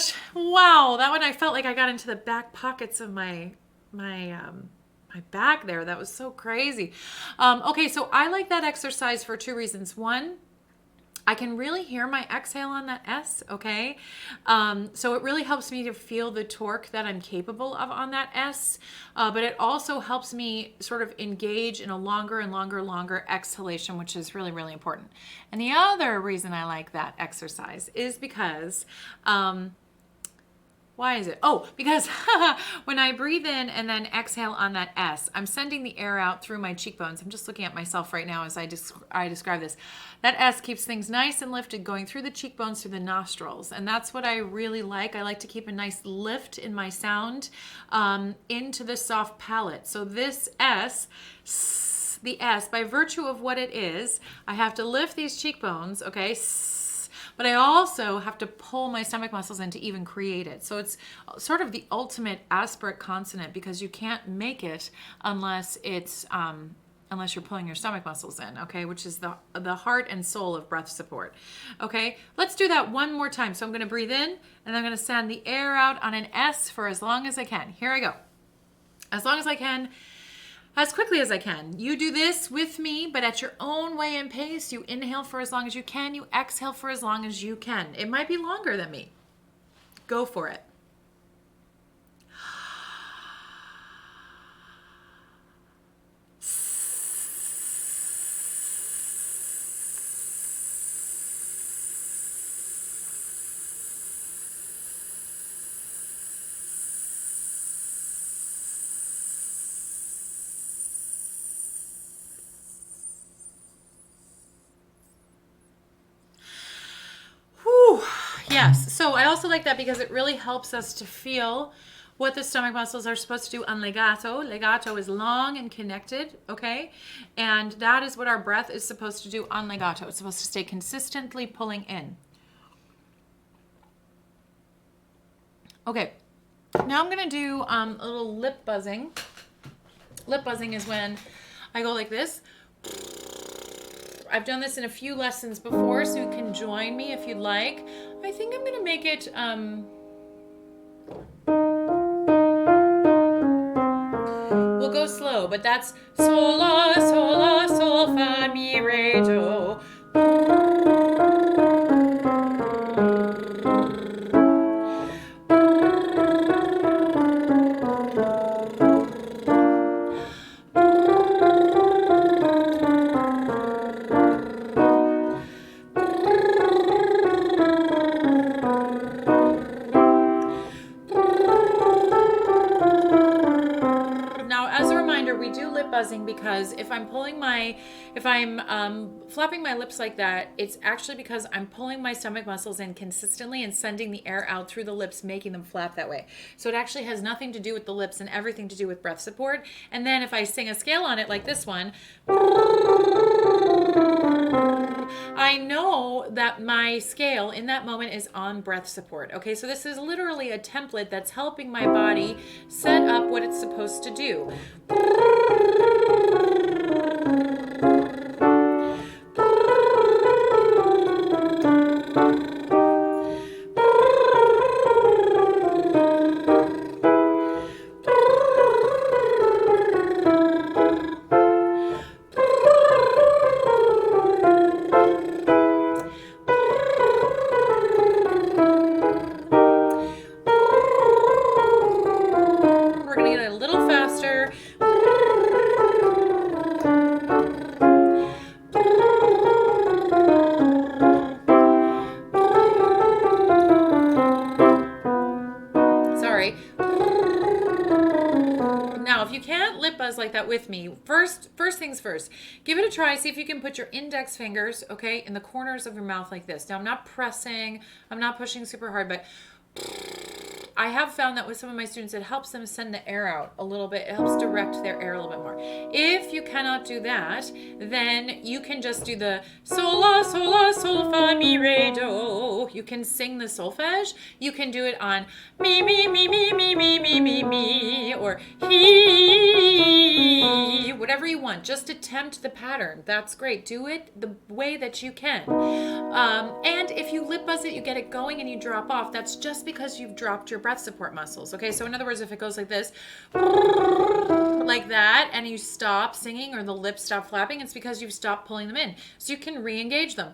gosh. Wow. That one I felt like I got into the back pockets of my back there. That was so crazy. Okay, so I like that exercise for two reasons. One, I can really hear my exhale on that S, okay? So it really helps me to feel the torque that I'm capable of on that S, but it also helps me sort of engage in a longer and longer exhalation, which is really, really important. And the other reason I like that exercise is because why is it? Oh, because when I breathe in and then exhale on that S, I'm sending the air out through my cheekbones. I'm just looking at myself right now as I describe this. That S keeps things nice and lifted going through the cheekbones, through the nostrils. And that's what I really like. I like to keep a nice lift in my sound into the soft palate. So this S, the S, by virtue of what it is, I have to lift these cheekbones, okay? But I also have to pull my stomach muscles in to even create it. So it's sort of the ultimate aspirate consonant because you can't make it unless it's unless you're pulling your stomach muscles in, okay, which is the heart and soul of breath support. Okay, let's do that one more time. So I'm going to breathe in and I'm going to send the air out on an S for as long as I can. Here I go. As long as I can. As quickly as I can. You do this with me, but at your own way and pace. You inhale for as long as you can. You exhale for as long as you can. It might be longer than me. Go for it. Yes. So I also like that because it really helps us to feel what the stomach muscles are supposed to do on legato. Legato is long and connected, okay? And that is what our breath is supposed to do on legato. It's supposed to stay consistently pulling in. Okay. Now I'm going to do a little lip buzzing. Lip buzzing is when I go like this. I've done this in a few lessons before, so you can join me if you'd like. I think I'm going to make it, we'll go slow, but that's sol, la, sol, fa, mi, re, do. Buzzing because if I'm flapping my lips like that, it's actually because I'm pulling my stomach muscles in consistently and sending the air out through the lips, making them flap that way. So it actually has nothing to do with the lips and everything to do with breath support. And then if I sing a scale on it like this one, I know that my scale in that moment is on breath support. Okay, so this is literally a template that's helping my body set up what it's supposed to do. Like that with me. First things first, give it a try. See if you can put your index fingers, okay, in the corners of your mouth like this. Now I'm not pressing, I'm not pushing super hard, but I have found that with some of my students, it helps them send the air out a little bit. It helps direct their air a little bit more. If you cannot do that, then you can just do the sol, la, sol, fa, mi, re, do. You can sing the solfege. You can do it on me, or he, whatever you want. Just attempt the pattern. That's great. Do it the way that you can. And if you lip buzz it, you get it going and you drop off. That's just just because you've dropped your breath support muscles. Okay, so in other words, if it goes like this, like that, and you stop singing or the lips stop flapping, it's because you've stopped pulling them in. So you can re-engage them.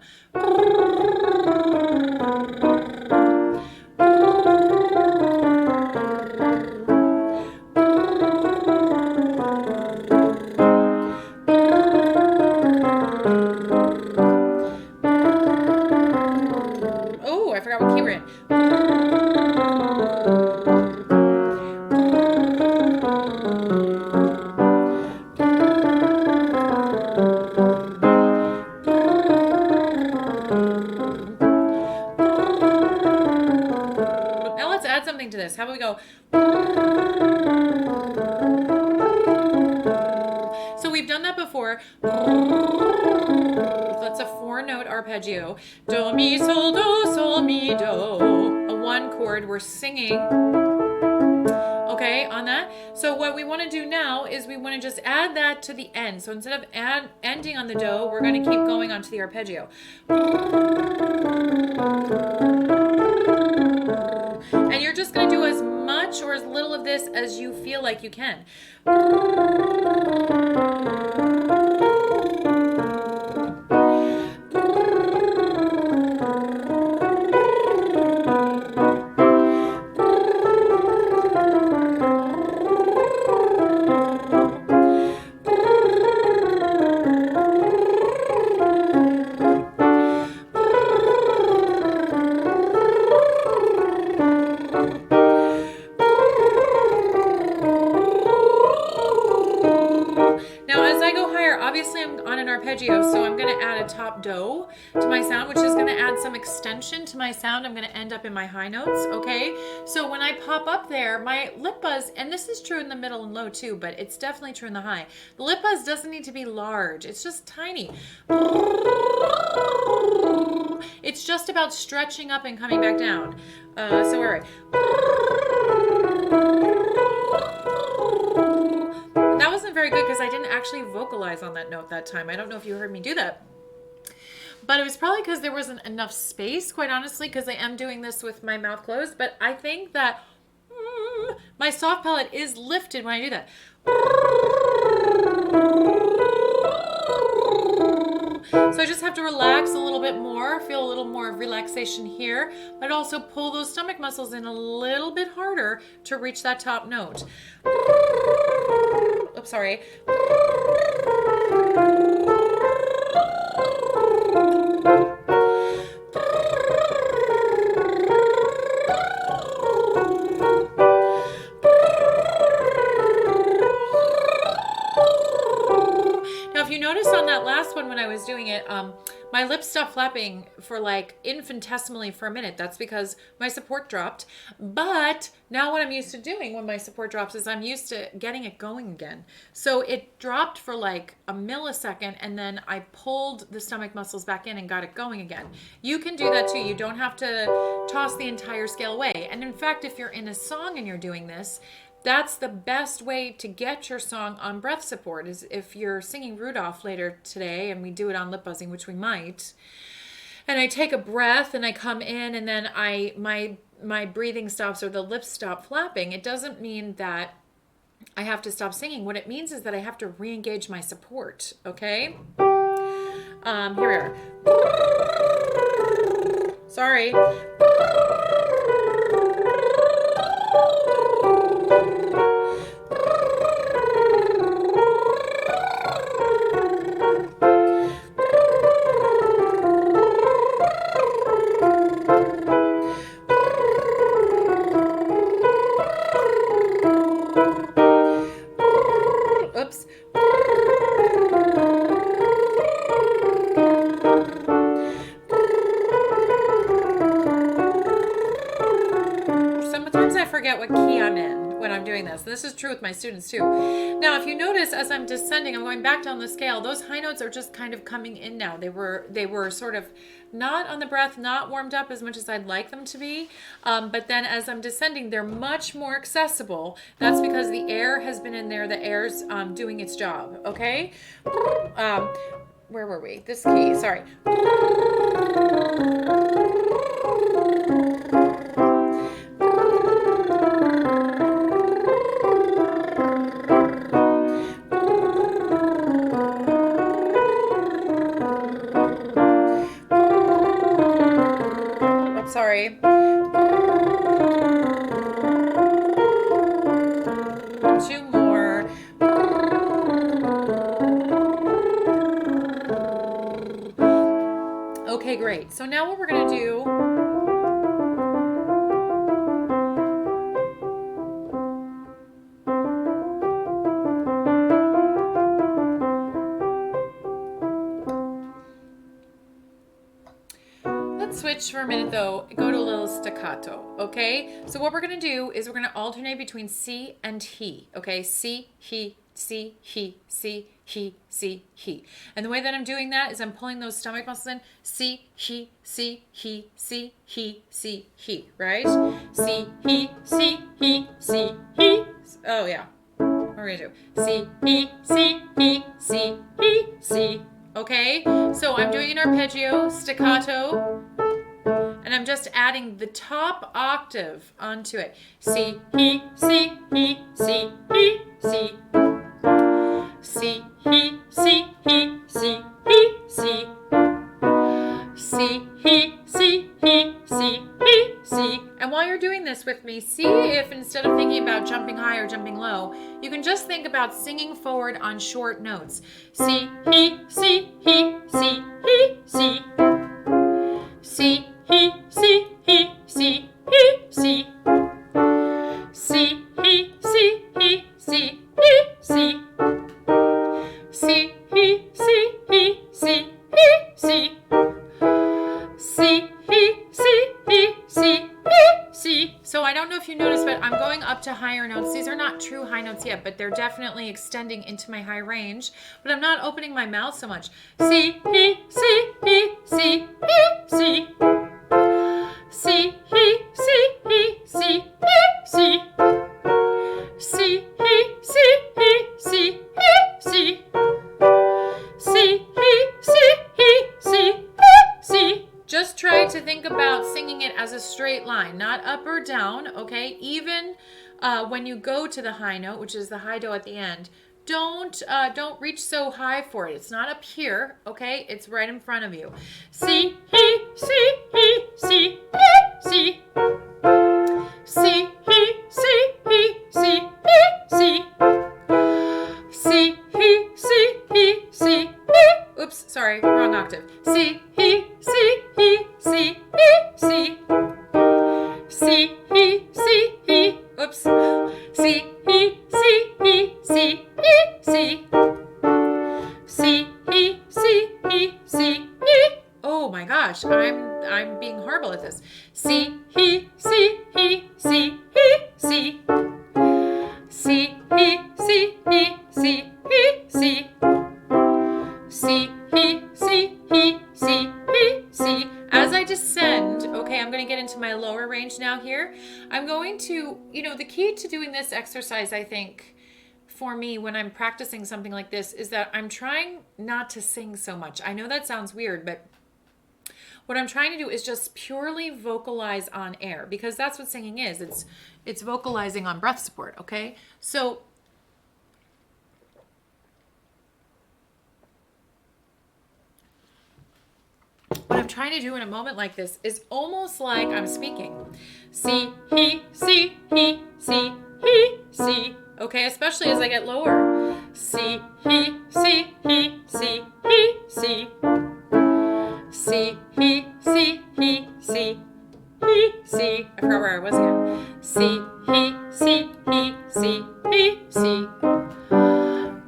Oh, I forgot what key we're in. Now let's add something to this. How about we go? So we've done that before. That's a 4-note arpeggio. Do, mi, sol, do, sol, mi, do. A 1 chord. We're singing. Okay, on that. So what we want to do now is we want to just add that to the end. So instead of ending on the do, we're going to keep going onto the arpeggio. And you're just going to do as much or as little of this as you feel like you can. So I'm going to add a top do to my sound, which is going to add some extension to my sound. I'm going to end up in my high notes, okay? So when I pop up there, my lip buzz, and this is true in the middle and low too, but it's definitely true in the high. The lip buzz doesn't need to be large. It's just tiny. It's just about stretching up and coming back down. So all right. That wasn't very good because I didn't actually vocalize on that note that time. I don't know if you heard me do that. But it was probably because there wasn't enough space, quite honestly, because I am doing this with my mouth closed. But I think that my soft palate is lifted when I do that. So I just have to relax a little bit more, feel a little more of relaxation here, but also pull those stomach muscles in a little bit harder to reach that top note. Oops, sorry. Now, if you notice on that last one when I was doing it, my lips stopped flapping for like infinitesimally for a minute. That's because my support dropped. But now what I'm used to doing when my support drops is I'm used to getting it going again. So it dropped for like a millisecond and then I pulled the stomach muscles back in and got it going again. You can do that too. You don't have to toss the entire scale away. And in fact, if you're in a song and you're doing this, that's the best way to get your song on breath support is if you're singing Rudolph later today and we do it on lip buzzing, which we might, and I take a breath and I come in and then my breathing stops or the lips stop flapping, it doesn't mean that I have to stop singing. What it means is that I have to re-engage my support, okay? Here we are. Sorry. Oops. Sometimes I forget what key I'm in when I'm doing this. This is true with my students too. Now, if you notice, as I'm descending, I'm going back down the scale. Those high notes are just kind of coming in now. They were sort of not on the breath, not warmed up as much as I'd like them to be. But then as I'm descending, they're much more accessible. That's because the air has been in there. The air's doing its job, okay? Where were we? This key, sorry. Okay, great. So now what we're going to do, let's switch for a minute though, go to a little staccato, okay? So what we're going to do is we're going to alternate between C and he, okay? C, he, C, he, C, he. And the way that I'm doing that is I'm pulling those stomach muscles in. C, he, C, he, C, he, right? C, he, C, he. Oh yeah. What are we gonna do? C, he, C, he. Okay? So I'm doing an arpeggio, staccato, and I'm just adding the top octave onto it. C, he, C, he, C, he, C. C, he, C, he, C, he, C. C, he, C, he, C, he, C. And while you're doing this with me, see if instead of thinking about jumping high or jumping low, you can just think about singing forward on short notes. C, he, C, he, C, he, C. C, he, C, he, C, he, C. C, he, C, he, C, he, C. C, he, C, he, C, he, C. C, he, C, he, C, he, C. So I don't know if you noticed, but I'm going up to higher notes. These are not true high notes yet, but they're definitely extending into my high range. But I'm not opening my mouth so much. C, he, C, he, C, he, C. C, he, C, he, C, he, C. C, he, C, he, C, he, C. C, he, C, he, C, he, C. Just try to think about singing it as a straight line, not up or down, okay? Even when you go to the high note, which is the high do at the end, don't reach so high for it. It's not up here, okay? It's right in front of you. C, he, C, he, C, he, C. C, he, C, he, C, he, C. C, he, C, he, C, he. Oops, sorry, wrong octave. C, he, C, he, C, he, C. C, he, C, he. Oops. C, he, C, he, C, he, C. C, he, C, he, C, he. Oh my gosh, I'm being horrible at this. C, he, C, he, C, he, C. C, he, C, he, C, he, C. C, he, C, he, C, he, C. As I descend, okay, I'm going to get into my lower range now here. I'm going to, the key to doing this exercise, I think, for me when I'm practicing something like this is that I'm trying not to sing so much. I know that sounds weird, but what I'm trying to do is just purely vocalize on air, because that's what singing is. It's vocalizing on breath support, okay? So what I'm trying to do in a moment like this is almost like I'm speaking. C, he, C, he, C, he, C. Okay, especially as I get lower. C, he, C, he, C, he, C. C, he, C, he, C, he, C. I forgot where I was again. C, he, C, he, C, he, C.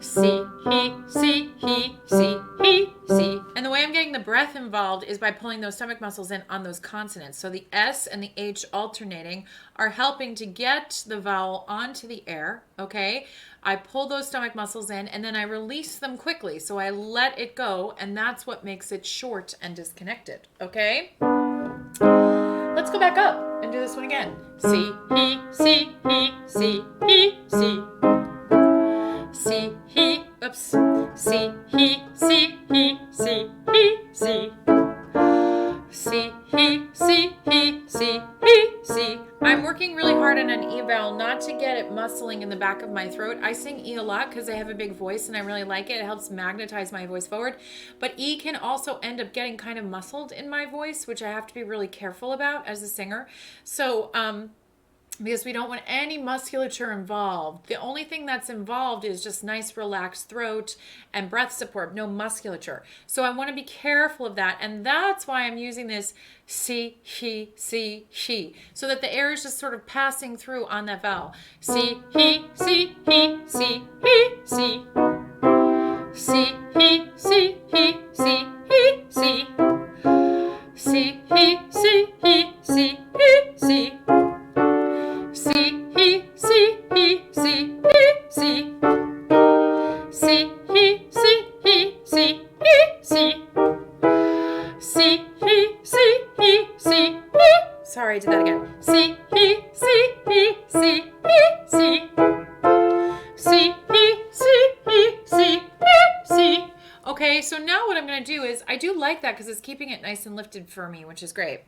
C, he, C, he, C, he, C. And the way I'm getting the breath involved is by pulling those stomach muscles in on those consonants. So the S and the H alternating are helping to get the vowel onto the air, okay? I pull those stomach muscles in and then I release them quickly. So I let it go, and that's what makes it short and disconnected, okay? Let's go back up and do this one again. C, he, C, he, C, he, C. C, he, oops. C, he, C, he, C, he, C. C, he, C, he, C, he, C. I'm working really hard on an E vowel not to get it muscling in the back of my throat. I sing E a lot because I have a big voice and I really like it. It helps magnetize my voice forward. But E can also end up getting kind of muscled in my voice, which I have to be really careful about as a singer. So, because we don't want any musculature involved. The only thing that's involved is just nice relaxed throat and breath support, no musculature. So I want to be careful of that, and that's why I'm using this si, he, so that the air is just sort of passing through on that vowel. Si, he, si, he, si, he, si. Si, he, si, he, si, he, si. Si, he, si, he, si, he, si. Si, he, si, he, si, he, si. Si, he, si, he, si, he, si. Si, he, si, he, si, he. Sorry, I did that again. Si, he, si, he, si, he, si. Si, he, si, he, si, he, si. Okay, so now what I'm going to do is, I do like that because it's keeping it nice and lifted for me, which is great.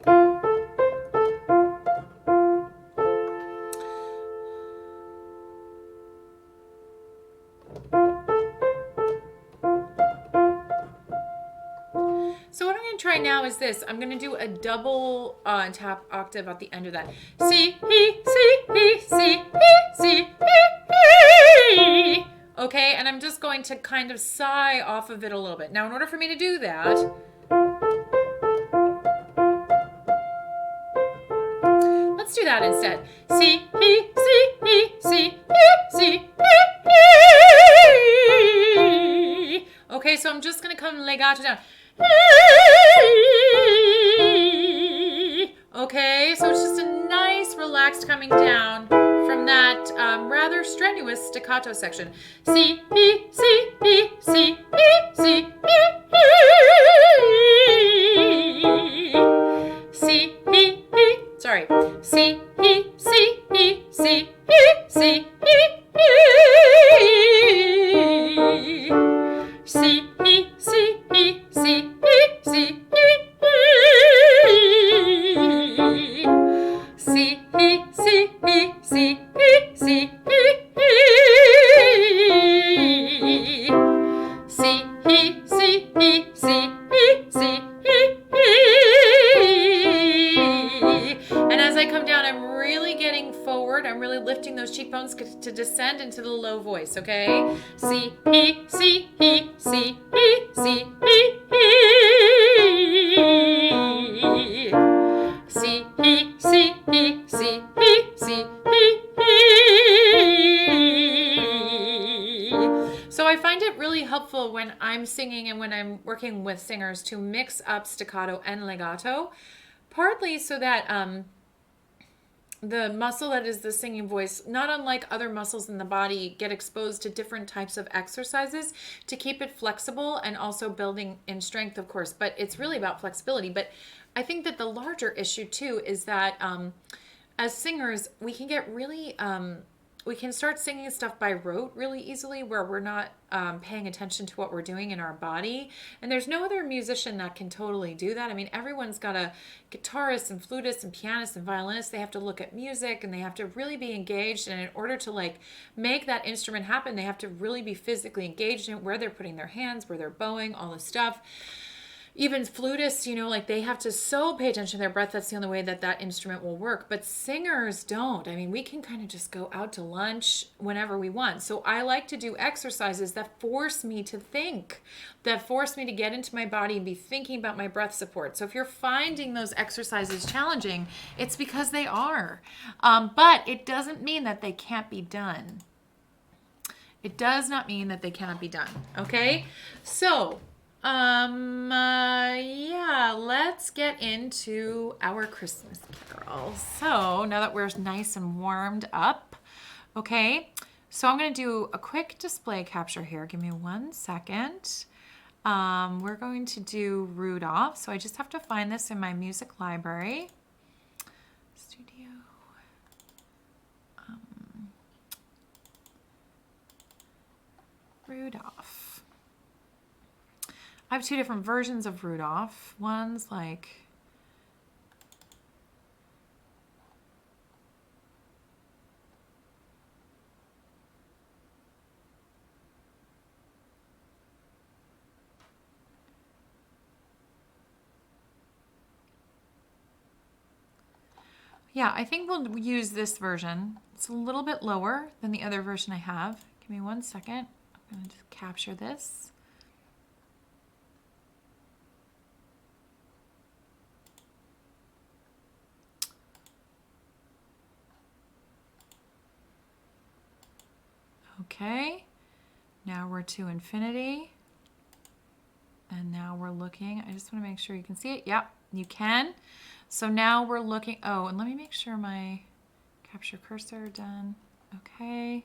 So what I'm going to try now is this. I'm going to do a double tap octave at the end of that. Si, he, si, he, he. Okay, and I'm just going to kind of sigh off of it a little bit. Now, in order for me to do that, let's do that instead. Si, he, si, he. Okay, so I'm just going to come legato down. Okay, so it's just a nice relaxed coming down from that rather strenuous staccato section. Si, he, si, he, si, he, si, he. Si, he, sorry. Si, he, si, he, si, he, si, he. Si, he, si, he, si, he, si, he. Si, he, si, he, si, he, si, he. Si, he, si, he, si, he, si, he. And as I come down, I'm really getting forward. I'm really lifting those cheekbones to descend into the low voice, okay? Si, he, si, he, si, he, si, he. Si, he, si, he, si, he, si, he. So I find it really helpful when I'm singing and when I'm working with singers to mix up staccato and legato, partly so that the muscle that is the singing voice, not unlike other muscles in the body, get exposed to different types of exercises to keep it flexible and also building in strength, of course. But it's really about flexibility. But I think that the larger issue too is that as singers, we can get really we can start singing stuff by rote really easily, where we're not paying attention to what we're doing in our body. And there's no other musician that can totally do that. I mean, everyone's got a guitarist and flutist and pianist and violinist. They have to look at music and they have to really be engaged. And in order to like make that instrument happen, they have to really be physically engaged in where they're putting their hands, where they're bowing, all this stuff. Even flutists, you know, like they have to so pay attention to their breath. That's the only way that that instrument will work. But singers don't. I mean, we can kind of just go out to lunch whenever we want. So I like to do exercises that force me to think, that force me to get into my body and be thinking about my breath support. So if you're finding those exercises challenging, it's because they are. But it doesn't mean that they can't be done. It does not mean that they cannot be done. Okay? So yeah, let's get into our Christmas carol. So now that we're nice and warmed up, okay, so I'm going to do a quick display capture here. Give me 1 second. We're going to do Rudolph. So I just have to find this in my music library. Studio. Rudolph. I have 2 different versions of Rudolph. One's like, Yeah, I think we'll use this version. It's a little bit lower than the other version I have. Give me 1 second. I'm going to just capture this. Okay, now we're to infinity. And now we're looking. I just want to make sure you can see it. Yep, you can. So now we're looking. Oh, and let me make sure my capture cursor done. Okay.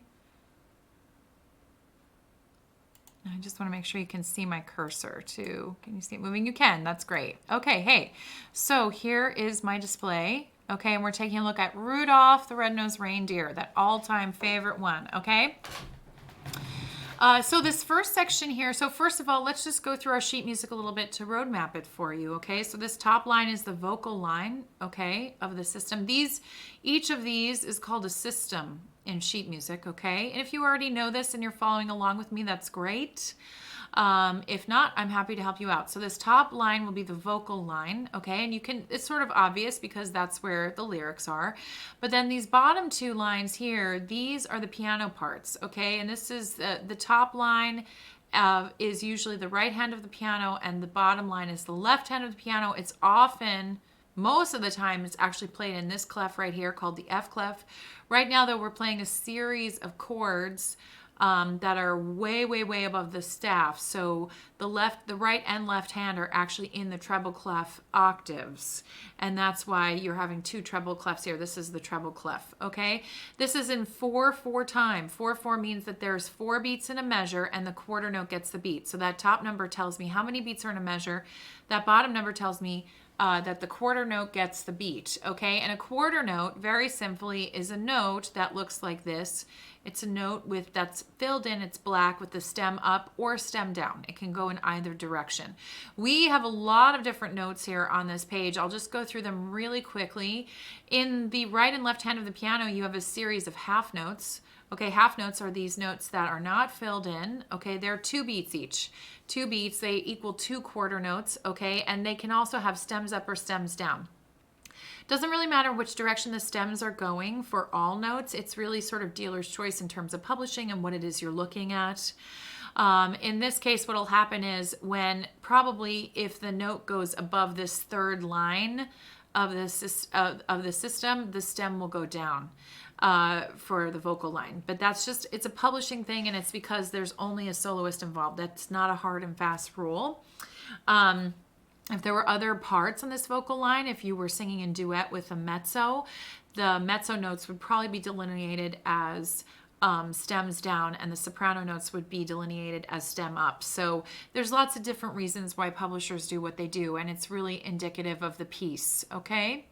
I just want to make sure you can see my cursor too. Can you see it moving? You can. That's great. Okay, hey. So here is my display. Okay, and we're taking a look at Rudolph the Red-Nosed Reindeer, that all-time favorite one. Okay. So this first section here, so first of all, let's just go through our sheet music a little bit to roadmap it for you, okay? So this top line is the vocal line, okay, of the system. Each of these is called a system in sheet music, okay? And if you already know this and you're following along with me, that's great. If not, I'm happy to help you out. So this top line will be the vocal line, okay? And it's sort of obvious because that's where the lyrics are. But then these bottom two lines here, these are the piano parts, okay? And this is the top line is usually the right hand of the piano, and the bottom line is the left hand of the piano. It's often, most of the time, it's actually played in this clef right here called the F clef. Right now, though, we're playing a series of chords that are way, way, way above the staff. So the right and left hand are actually in the treble clef octaves. And that's why you're having two treble clefs here. This is the treble clef, okay? This is in 4/4 time. 4/4 means that there's 4 beats in a measure and the quarter note gets the beat. So that top number tells me how many beats are in a measure. That bottom number tells me that the quarter note gets the beat, okay? And a quarter note, very simply, is a note that looks like this. It's a note that's filled in, it's black with the stem up or stem down. It can go in either direction. We have a lot of different notes here on this page. I'll just go through them really quickly. In the right and left hand of the piano, you have a series of half notes. Okay, half notes are these notes that are not filled in. Okay, they're 2 beats each. 2 beats, they equal 2 quarter notes. Okay, and they can also have stems up or stems down. Doesn't really matter which direction the stems are going for all notes. It's really sort of dealer's choice in terms of publishing and what it is you're looking at. In this case, what will happen is if the note goes above this third line of the system, the stem will go down for the vocal line. But it's a publishing thing, and it's because there's only a soloist involved. That's not a hard and fast rule. If there were other parts on this vocal line, if you were singing in duet with a mezzo, the mezzo notes would probably be delineated as stems down, and the soprano notes would be delineated as stem up. So there's lots of different reasons why publishers do what they do, and it's really indicative of the piece, okay?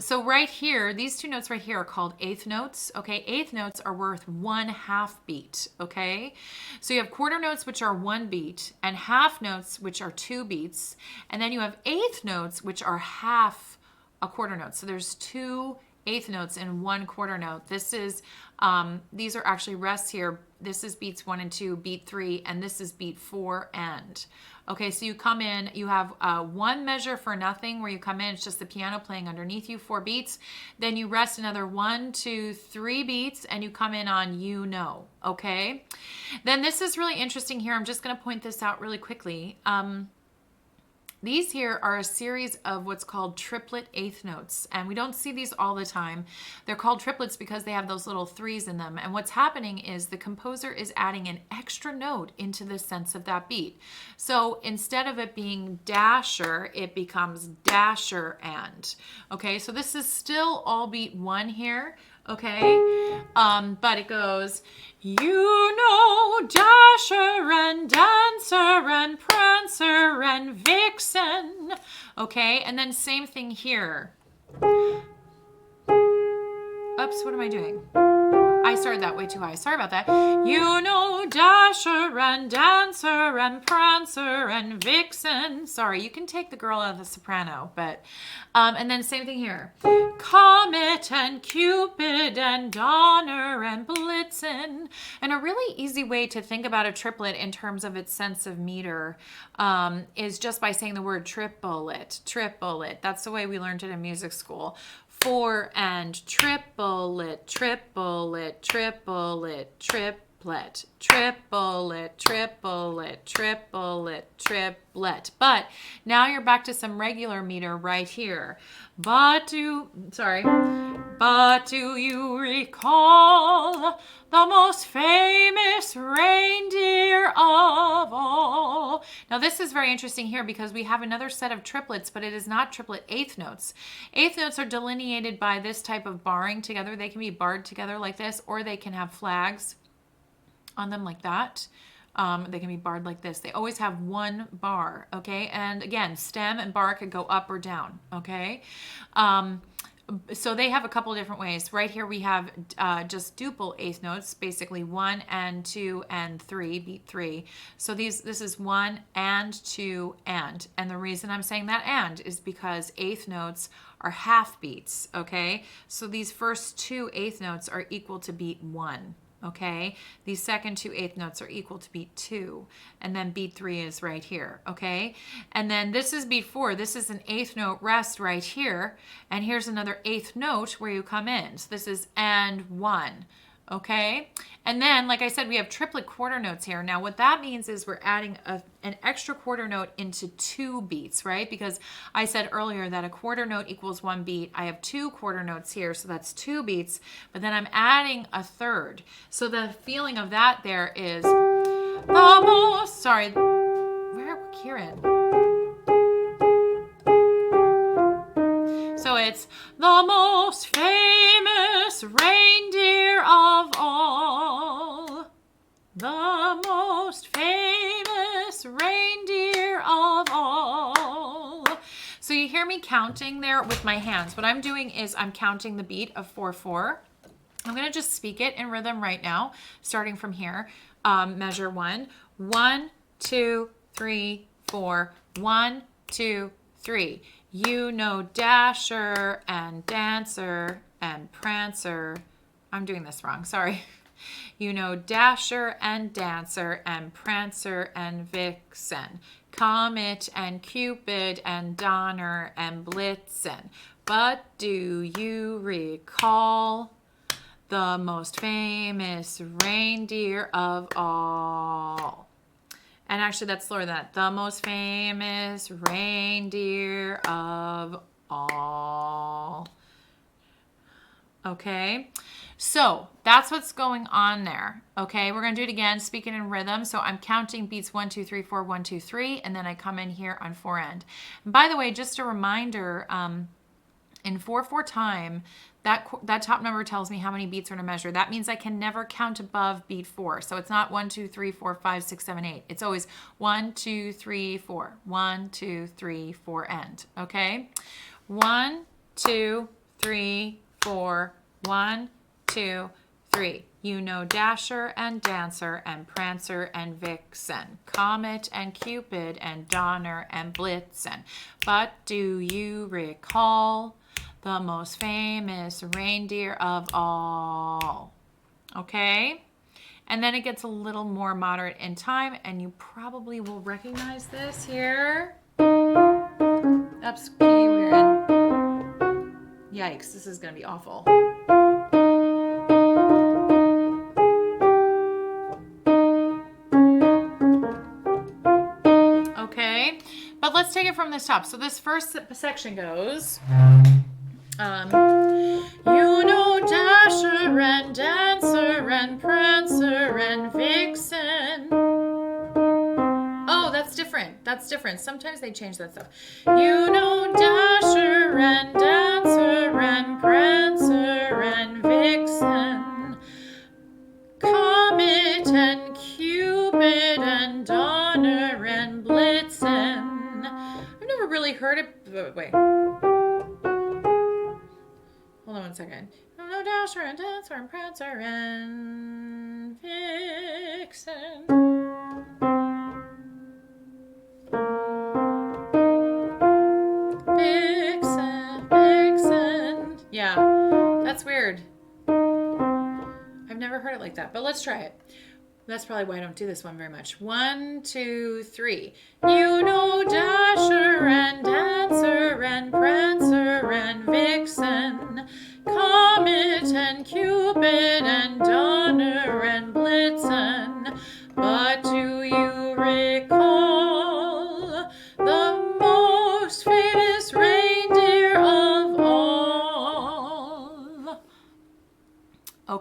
So right here, these 2 notes right here are called eighth notes, okay? Eighth notes are worth 1/2 beat, okay? So you have quarter notes, which are 1 beat, and half notes, which are 2 beats, and then you have eighth notes, which are half a quarter note. So there's 2 eighth notes in 1 quarter note. These are actually rests here. This is beats 1 and 2, beat 3, and this is beat 4 and. Okay, so you come in, you have 1 measure for nothing where you come in, it's just the piano playing underneath you, 4 beats. Then you rest another 1, 2, 3 beats, and you come in on you know, okay? Then this is really interesting here. I'm just gonna point this out really quickly. These here are a series of what's called triplet eighth notes, and we don't see these all the time. They're called triplets because they have those little 3s in them, and what's happening is the composer is adding an extra note into the sense of that beat. So instead of it being dasher, it becomes dasher and. Okay, so this is still all beat 1 here, okay? But it goes, you know, Dasher and Dancer and Prancer and Vixen. Okay, and then same thing here. Oops, what am I doing? I started that way too high. Sorry about that. You know, Dasher and Dancer and Prancer and Vixen. Sorry, you can take the girl out of the soprano, but, and then same thing here. Comet and Cupid and Donner and Blitzen. And a really easy way to think about a triplet in terms of its sense of meter is just by saying the word triplet, triplet. That's the way we learned it in music school. 4 and triplet, triplet, triplet, triplet, triplet, triplet, triplet, triplet. But now you're back to some regular meter right here. But do you recall the most famous reindeer of all? Now this is very interesting here because we have another set of triplets, but it is not triplet eighth notes. Eighth notes are delineated by this type of barring together. They can be barred together like this, or they can have flags on them like that. They can be barred like this. They always have one bar, okay? And again, stem and bar could go up or down, okay? So they have a couple different ways. Right here we have just duple eighth notes, basically 1 and 2 and 3, beat 3. So this is 1 and 2 and. And the reason I'm saying that and is because eighth notes are half beats, okay? So these first 2 eighth notes are equal to beat 1. Okay, these second 2 eighth notes are equal to beat 2, and then beat 3 is right here, okay? And then this is beat 4. This is an eighth note rest right here, and here's another eighth note where you come in. So this is and 1, okay? And then, like I said, we have triplet quarter notes here. Now, what that means is we're adding an extra quarter note into 2 beats, right? Because I said earlier that a quarter note equals 1 beat. I have 2 quarter notes here, so that's 2 beats, but then I'm adding a third. So the feeling of that there is the most, where Kieran? So it's the most famous reindeer of all. The most famous reindeer of all. So you hear me counting there with my hands. What I'm doing is I'm counting the beat of 4/4. I'm going to just speak it in rhythm right now, starting from here. Measure 1. 1, 2, 3, 4. 1, 2, 3. You know Dasher and Dancer and Prancer. I'm doing this wrong, sorry. You know Dasher and Dancer and Prancer and Vixen, Comet and Cupid and Donner and Blitzen. But do you recall the most famous reindeer of all? And actually, that's slower than that. The most famous reindeer of all. Okay, so that's what's going on there. Okay, we're going to do it again, speaking in rhythm. So I'm counting beats 1, 2, 3, 4, 1, 2, 3, and then I come in here on 4 end. And by the way, just a reminder, in 4/4 time, that top number tells me how many beats are in a measure. That means I can never count above beat 4. So it's not 1, 2, 3, 4, 5, 6, 7, 8. It's always 1, 2, 3, 4. 1, 2, 3, 4, end. Okay? 1, 2, 3, 4. 1, 2, 3. You know Dasher and Dancer and Prancer and Vixen, Comet and Cupid and Donner and Blitzen. But do you recall the most famous reindeer of all? Okay? And then it gets a little more moderate in time, and you probably will recognize this here. Oops, key, we're in. Yikes, this is going to be awful. Okay, but let's take it from this top. So this first section goes, you know Dasher and Dancer and Prancer and Vixen. Oh, that's different. That's different. Sometimes they change that stuff. You know Dasher and Dancer and Prancer and Vixen, Comet and Cupid and Donner and Blitzen. I've never really heard it. Wait. Hold on one second. You know Dasher and Dancer and Prancer and Vixen. Vixen. Yeah, that's weird. I've never heard it like that, but let's try it. That's probably why I don't do this one very much. 1, 2, 3. You know Dasher and Dancer and Prancer and Vixen,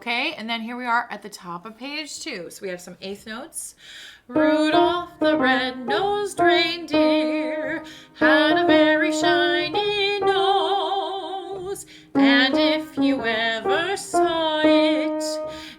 Okay, and then here we are at the top of page 2. So we have some eighth notes. Rudolph the red-nosed reindeer had a very shiny nose, and if you ever saw it,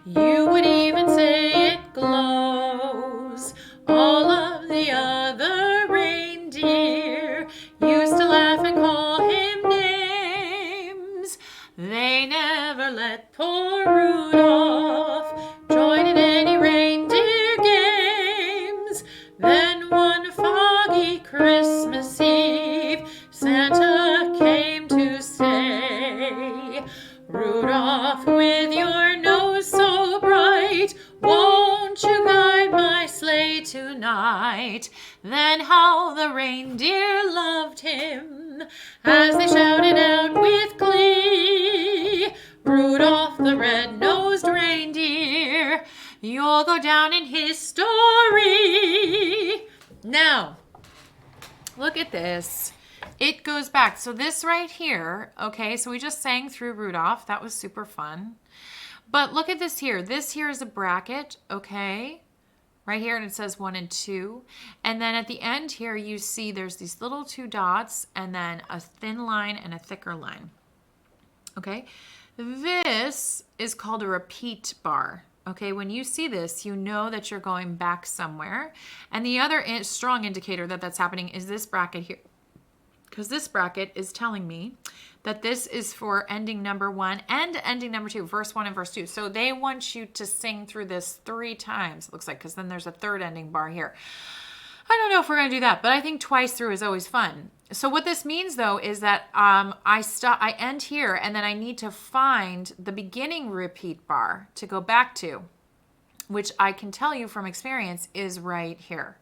you would even say it glows. All of the other reindeer used to laugh and call him names. They never let poor Rudolph join in any reindeer games. Then one foggy Christmas Eve, Santa came to say, Rudolph, with your nose so bright, won't you guide my sleigh tonight? Then how the reindeer loved him as they shouted out with glee, Rudolph the red-nosed reindeer, you'll go down in history. Now, look at this. It goes back. So this right here, okay, so we just sang through Rudolph. That was super fun. But look at this here. This here is a bracket, okay, right here, and it says 1 and 2. And then at the end here, you see there's these little 2 dots and then a thin line and a thicker line, okay? This is called a repeat bar. Okay, when you see this, you know that you're going back somewhere. And the other strong indicator that that's happening is this bracket here. Because this bracket is telling me that this is for ending number 1 and ending number 2, verse 1 and verse 2. So they want you to sing through this 3 times, it looks like, because then there's a third ending bar here. I don't know if we're going to do that, but I think twice through is always fun. So what this means, though, is that I end here, and then I need to find the beginning repeat bar to go back to, which I can tell you from experience is right here.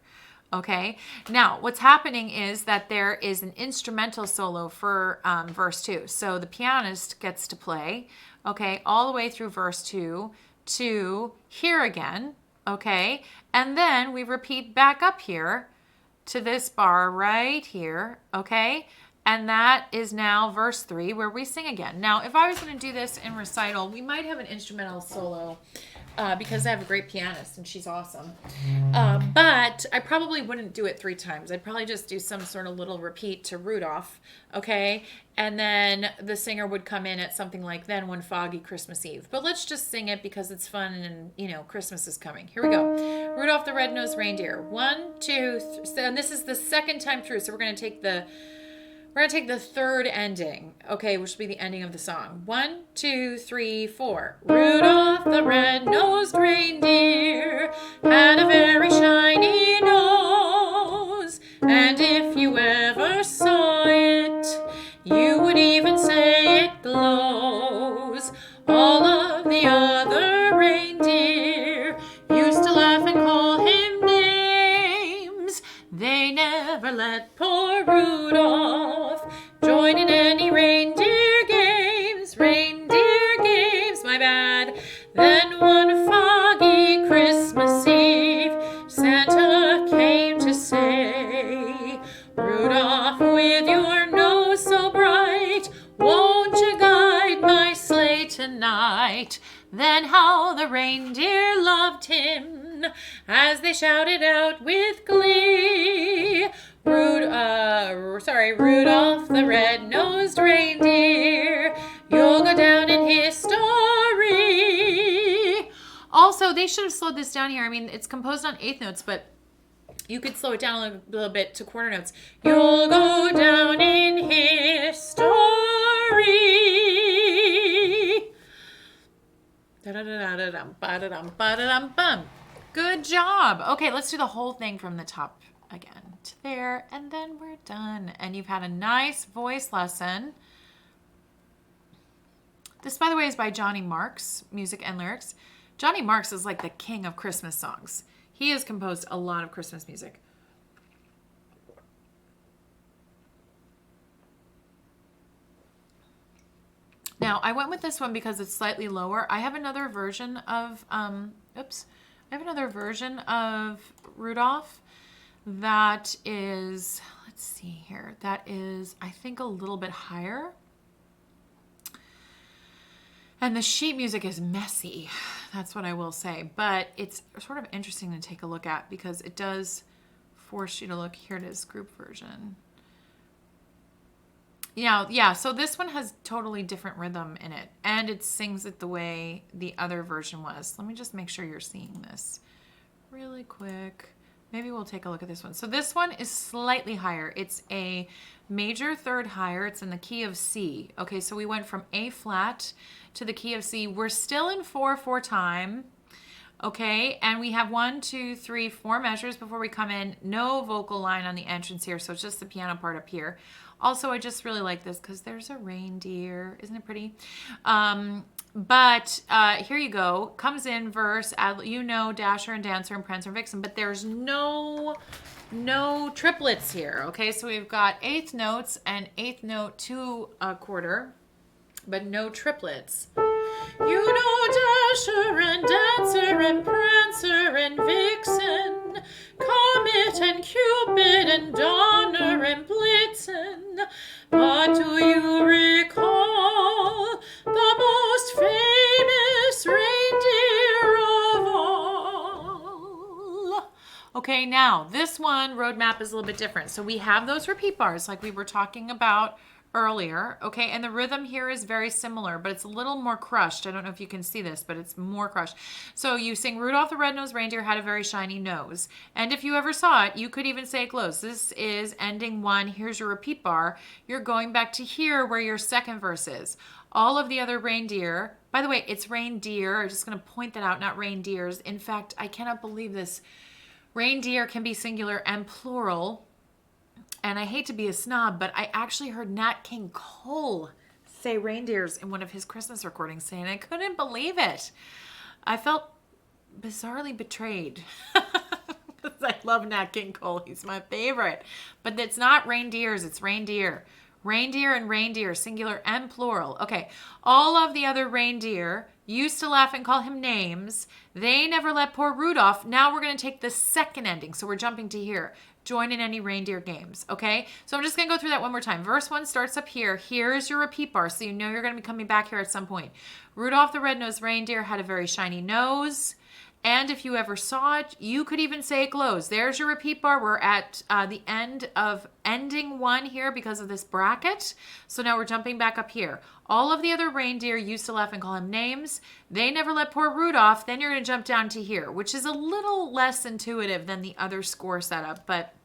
Okay, now what's happening is that there is an instrumental solo for verse 2. So the pianist gets to play, okay, all the way through verse 2 to here again, okay, and then we repeat back up here to this bar right here, okay, and that is now verse 3 where we sing again. Now, if I was going to do this in recital, we might have an instrumental solo because I have a great pianist and she's awesome. But I probably wouldn't do it 3 times. I'd probably just do some sort of little repeat to Rudolph, okay? And then the singer would come in at something like Then One Foggy Christmas Eve. But let's just sing it because it's fun and, you know, Christmas is coming. Here we go. Rudolph the Red-Nosed Reindeer. 1, 2, 3. And this is the second time through, so we're going to take the third ending, okay, which will be the ending of the song. 1, 2, 3, 4. Rudolph the red-nosed reindeer had a very shiny nose, and if you ever saw it, you would even say it glows. All of the other reindeer used to laugh and call him names. They never let poor Rudolph join in any reindeer games, my bad. Then one foggy Christmas Eve, Santa came to say, Rudolph, with your nose so bright, won't you guide my sleigh tonight? Then how the reindeer loved him as they shouted out with glee, Rudolph the red-nosed reindeer, you'll go down in history. Also, they should have slowed this down here. I mean, it's composed on 8th notes, but you could slow it down a little bit to quarter notes. You'll go down in history. Good job. Okay, let's do the whole thing from the top again to there, and then we're done. And you've had a nice voice lesson. This, by the way, is by Johnny Marks, music and lyrics. Johnny Marks is like the king of Christmas songs. He has composed a lot of Christmas music. Now, I went with this one because it's slightly lower. I have another version of, Rudolph that is, let's see here, that is, I think, a little bit higher. And the sheet music is messy. That's what I will say. But it's sort of interesting to take a look at because it does force you to look. Here it is, group version. Yeah, so this one has totally different rhythm in it. And it sings it the way the other version was. Let me just make sure you're seeing this really quick. Maybe we'll take a look at this one. So this one is slightly higher. It's a major third higher. It's in the key of C. Okay, so we went from A flat to the key of C. We're still in 4/4 time. Okay, and we have 1, 2, 3, 4 measures before we come in. No vocal line on the entrance here, so it's just the piano part up here. Also, I just really like this because there's a reindeer. Isn't it pretty? But here you go. Comes in verse, Dasher and Dancer and Prancer and Vixen, but there's no triplets here. Okay, so we've got eighth notes and eighth note to a quarter, but no triplets. Dasher and Dancer and Prancer and Vixen, Comet and Cupid and Donner and Blitzen. But do you recall the most famous reindeer of all? Okay, now this one roadmap is a little bit different. So we have those repeat bars like we were talking about earlier, okay, and the rhythm here is very similar, but it's a little more crushed. I don't know if you can see this, but it's more crushed. So you sing Rudolph the Red-Nosed Reindeer had a very shiny nose. And if you ever saw it, you could even say it glows. This is ending 1. Here's your repeat bar. You're going back to here where your second verse is. All of the other reindeer, by the way, it's reindeer. I'm just going to point that out, not reindeers. In fact, I cannot believe this. Reindeer can be singular and plural. And I hate to be a snob, but I actually heard Nat King Cole say reindeers in one of his Christmas recordings, saying I couldn't believe it. I felt bizarrely betrayed. I love Nat King Cole. He's my favorite. But it's not reindeers, it's reindeer. Reindeer and reindeer, singular and plural. Okay, all of the other reindeer used to laugh and call him names. They never let poor Rudolph. Now we're going to take the second ending. So we're jumping to here. Join in any reindeer games, okay? So I'm just going to go through that one more time. Verse 1 starts up here. Here's your repeat bar, so you know you're going to be coming back here at some point. Rudolph the Red-Nosed Reindeer had a very shiny nose. And if you ever saw it, you could even say it glows. There's your repeat bar. We're at the end of ending 1 here because of this bracket. So now we're jumping back up here. All of the other reindeer used to laugh and call him names. They never let poor Rudolph. Then you're going to jump down to here, which is a little less intuitive than the other score setup, but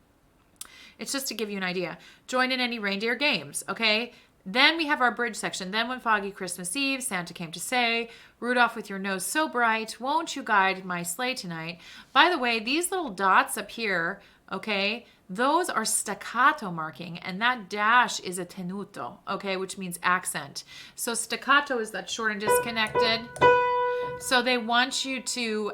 it's just to give you an idea. Join in any reindeer games, okay? Then we have our bridge section. Then one foggy Christmas Eve, Santa came to say, Rudolph with your nose so bright, won't you guide my sleigh tonight? By the way, these little dots up here, okay, those are staccato marking, and that dash is a tenuto, okay, which means accent. So staccato is that short and disconnected. So they want you to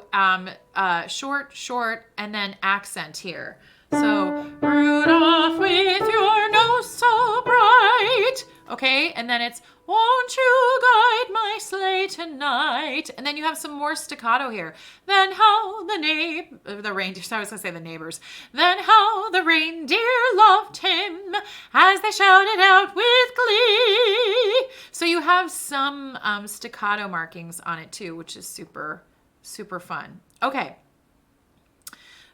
short, and then accent here. So, Rudolph with your nose so bright. Okay, and then it's, won't you guide my sleigh tonight? And then you have some more staccato here. Then how the reindeer, I was going to say the neighbors. Then how the reindeer loved him as they shouted out with glee. So you have some staccato markings on it too, which is super, super fun. Okay.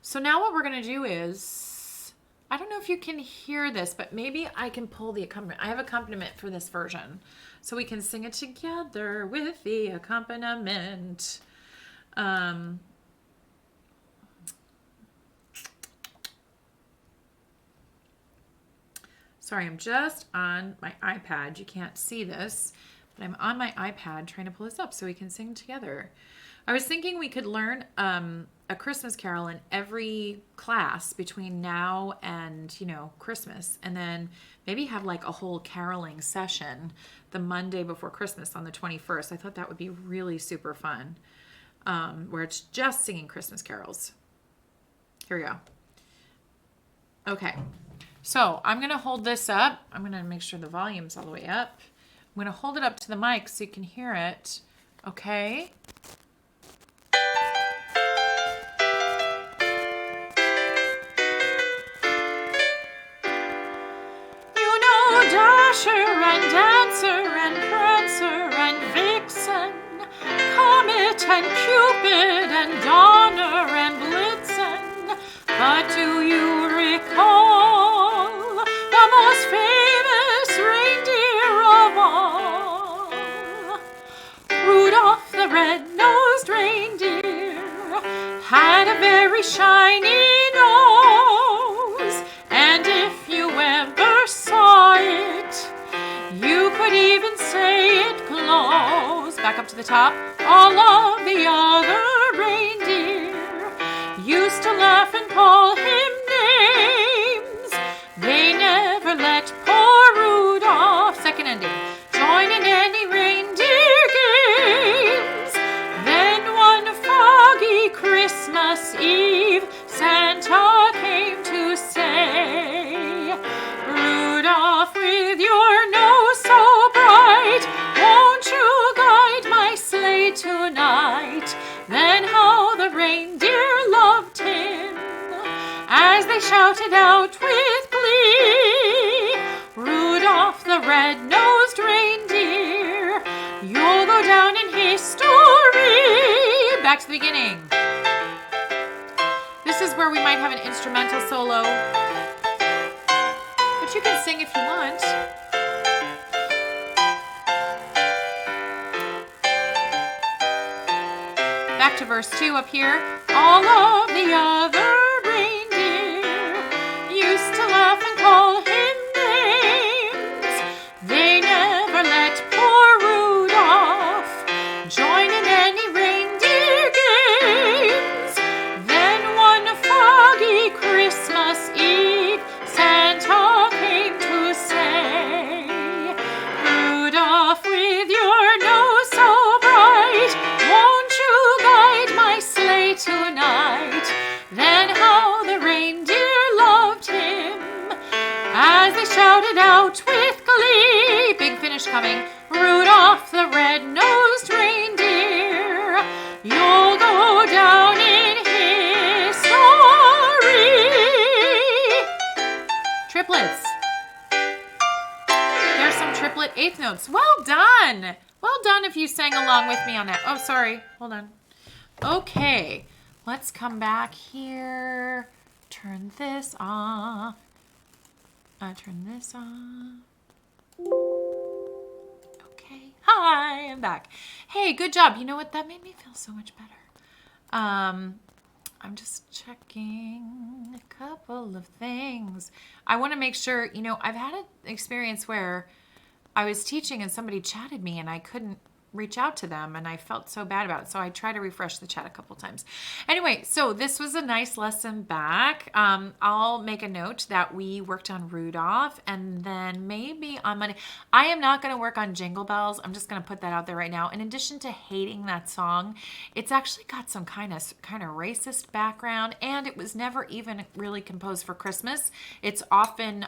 So now what we're going to do is, I don't know if you can hear this, but maybe I can pull the accompaniment. I have accompaniment for this version. So we can sing it together with the accompaniment. Sorry, I'm just on my iPad. You can't see this, but I'm on my iPad trying to pull this up so we can sing together. I was thinking we could learn a Christmas carol in every class between now and, Christmas. And then maybe have like a whole caroling session the Monday before Christmas on the 21st. I thought that would be really super fun, where it's just singing Christmas carols. Here we go. Okay. So I'm going to hold this up. I'm going to make sure the volume's all the way up. I'm going to hold it up to the mic so you can hear it. Okay. Dasher and Dancer and Prancer and Vixen, Comet and Cupid and Donner and Blitzen. But do you recall the most famous reindeer of all? Rudolph the red-nosed reindeer had a very shiny nose, and if you ever saw it, you could even say it glows. Back up to the top. All of the other reindeer used to laugh and call him names. They never let poor Rudolph, second ending, join in any reindeer games. Then one foggy Christmas Eve, Santa came to say, Rudolph, with your nose so bright, won't you guide my sleigh tonight? Then how the reindeer loved him as they shouted out with glee, Rudolph the red-nosed reindeer, you'll go down in history. Back to the beginning. This is where we might have an instrumental solo, but you can sing if you want. Back to verse 2 up here. All of the other reindeer used to laugh and call him names. They never let poor Rudolph join in any reindeer games. Then one foggy Christmas Eve, Santa came to say, Rudolph, with your nose so bright, won't you guide my sleigh tonight? Then how the reindeer loved him as they shouted out with glee. Big finish coming. Rudolph the red-nosed reindeer, you'll go down in history. Triplets. There's some triplet eighth notes. Well done. Well done if you sang along with me on that. Oh, sorry. Hold on. Okay. Let's come back here. Turn this off. Turn this off. Okay. Hi, I'm back. Hey, good job. You know what? That made me feel so much better. I'm just checking a couple of things. I want to make sure, I've had an experience where I was teaching and somebody chatted me and I couldn't reach out to them and I felt so bad about it. So I try to refresh the chat a couple times. Anyway, so this was a nice lesson back. I'll make a note that we worked on Rudolph and then maybe on Monday. I am not going to work on Jingle Bells. I'm just going to put that out there right now. In addition to hating that song, it's actually got some kind of racist background and it was never even really composed for Christmas. It's often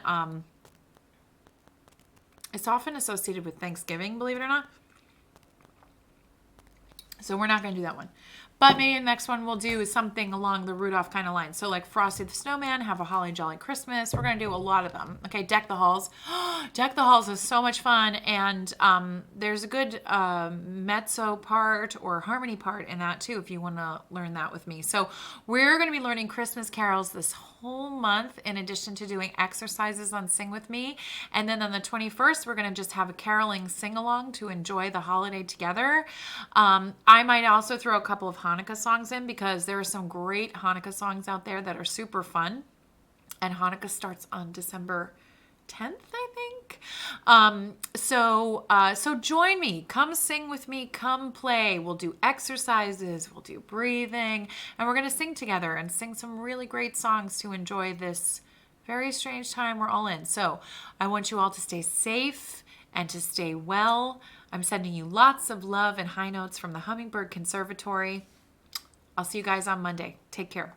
associated with Thanksgiving, believe it or not. So we're not going to do that one. But maybe the next one we'll do something along the Rudolph kind of line. So like Frosty the Snowman, Have a Holly Jolly Christmas. We're going to do a lot of them. Okay, Deck the Halls. Deck the Halls is so much fun. And there's a good mezzo part or harmony part in that too if you want to learn that with me. So we're going to be learning Christmas carols this whole month in addition to doing exercises on Sing With Me. And then on the 21st, we're going to just have a caroling sing-along to enjoy the holiday together. I might also throw a couple of Hanukkah songs in because there are some great Hanukkah songs out there that are super fun. And Hanukkah starts on December 10th, I think. So join me. Come sing with me. Come play. We'll do exercises. We'll do breathing. And we're going to sing together and sing some really great songs to enjoy this very strange time we're all in. So I want you all to stay safe and to stay well. I'm sending you lots of love and high notes from the Hummingbird Conservatory. I'll see you guys on Monday. Take care.